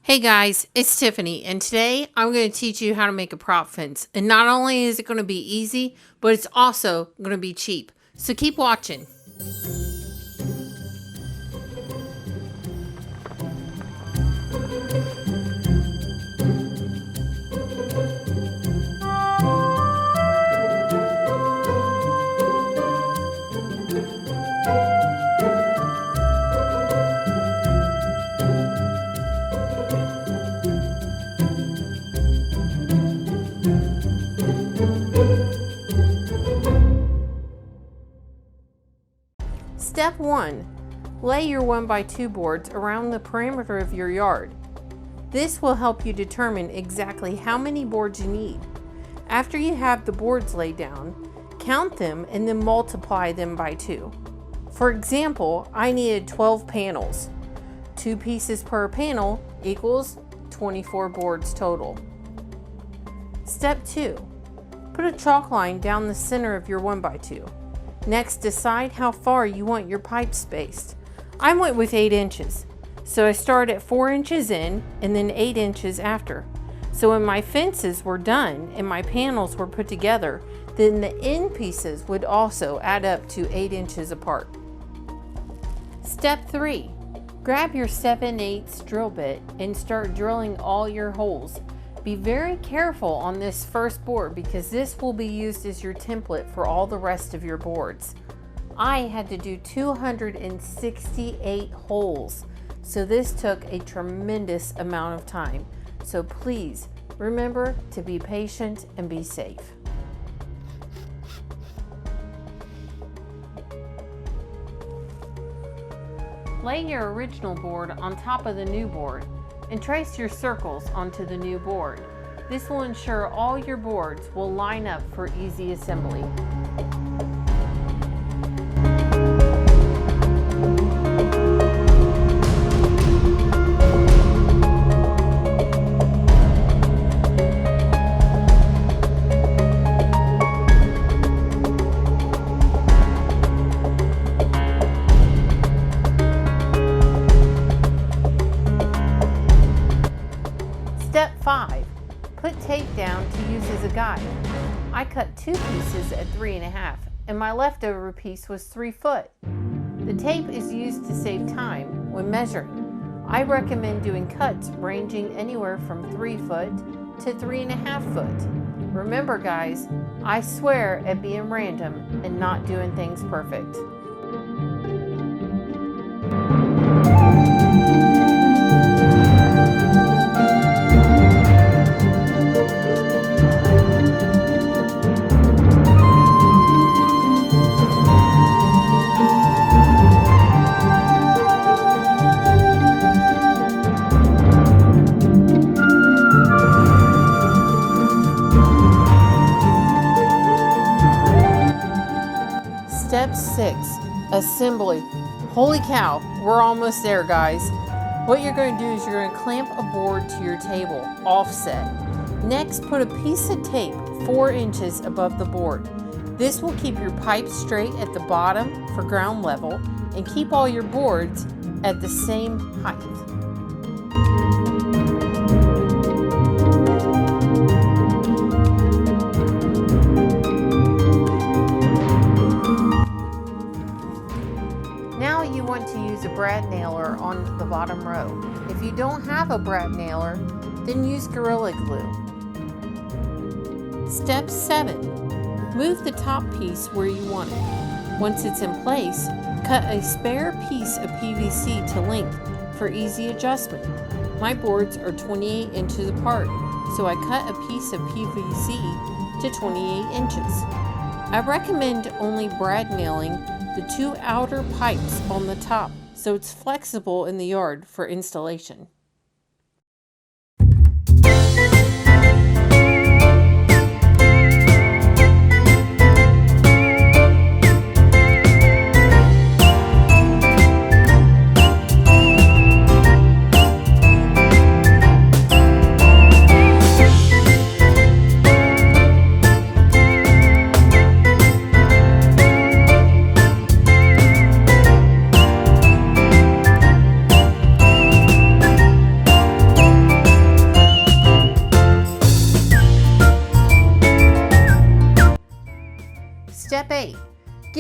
Hey guys, it's Tiffany, and today I'm going to teach you how to make a prop fence. And not only is it going to be easy, but it's also going to be cheap. So keep watching. Step 1. Lay your 1x2 boards around the perimeter of your yard. This will help you determine exactly how many boards you need. After you have the boards laid down, count them and then multiply them by 2. For example, I needed 12 panels. 2 pieces per panel equals 24 boards total. Step 2. Put a chalk line down the center of your 1x2. Next, decide how far you want your pipe spaced. I went with 8 inches, so I started at 4 inches in and then 8 inches after. So when my fences were done and my panels were put together, then the end pieces would also add up to 8 inches apart. Step 3. Grab your 7/8 drill bit and start drilling all your holes. Be very careful on this first board because this will be used as your template for all the rest of your boards. I had to do 268 holes, so this took a tremendous amount of time. So please remember to be patient and be safe. Lay your original board on top of the new board and trace your circles onto the new board. This will ensure all your boards will line up for easy assembly. Step 5. Put tape down to use as a guide. I cut 2 pieces at 3.5 and my leftover piece was 3 foot. The tape is used to save time when measuring. I recommend doing cuts ranging anywhere from 3 foot to 3.5 foot. Remember guys, I swear at being random and not doing things perfect. Step 6. Assembly. Holy cow, we're almost there guys. What you're going to do is you're going to clamp a board to your table, offset. Next, put a piece of tape 4 inches above the board. This will keep your pipe straight at the bottom for ground level and keep all your boards at the same height. Now you want to use a brad nailer on the bottom row. If you don't have a brad nailer, then use Gorilla Glue. Step 7. Move the top piece where you want it. Once it's in place, cut a spare piece of PVC to length for easy adjustment. My boards are 28 inches apart, so I cut a piece of PVC to 28 inches. I recommend only brad nailing the 2 outer pipes on the top so it's flexible in the yard for installation.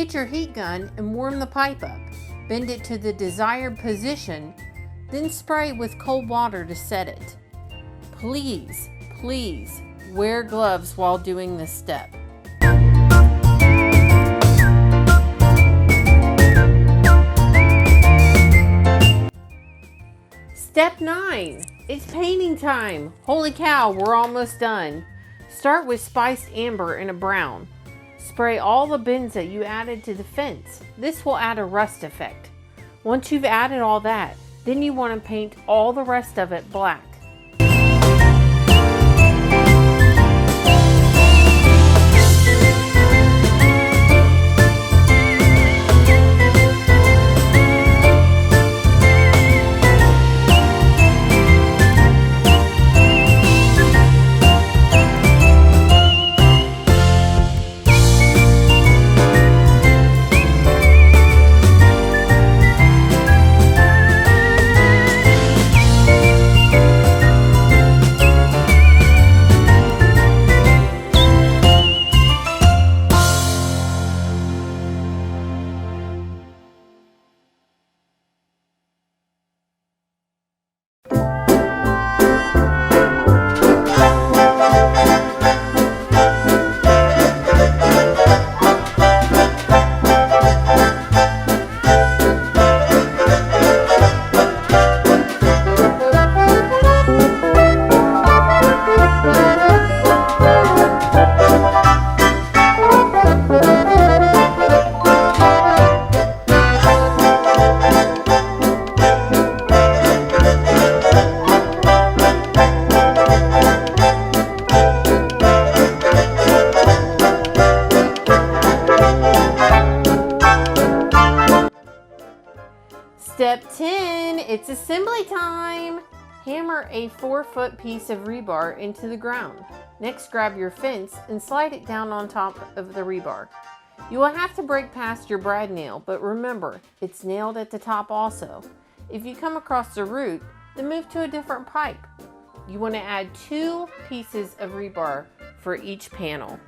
Get your heat gun and warm the pipe up. Bend it to the desired position, then spray with cold water to set it. Please, please wear gloves while doing this step. Step 9, it's painting time. Holy cow, we're almost done. Start with spiced amber in a brown. Spray all the bins that you added to the fence. This will add a rust effect. Once you've added all that, then you want to paint all the rest of it black. Step 10, it's assembly time. Hammer a 4-foot piece of rebar into the ground. Next, grab your fence and slide it down on top of the rebar. You will have to break past your brad nail, but remember, it's nailed at the top also. If you come across the root, then move to a different pipe. You want to add 2 pieces of rebar for each panel.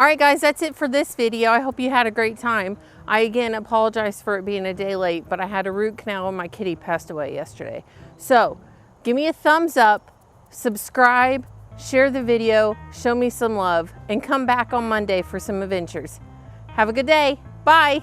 Alright guys, that's it for this video. I hope you had a great time. I again apologize for it being a day late, but I had a root canal and my kitty passed away yesterday. So give me a thumbs up, subscribe, share the video, show me some love, and come back on Monday for some adventures. Have a good day. Bye.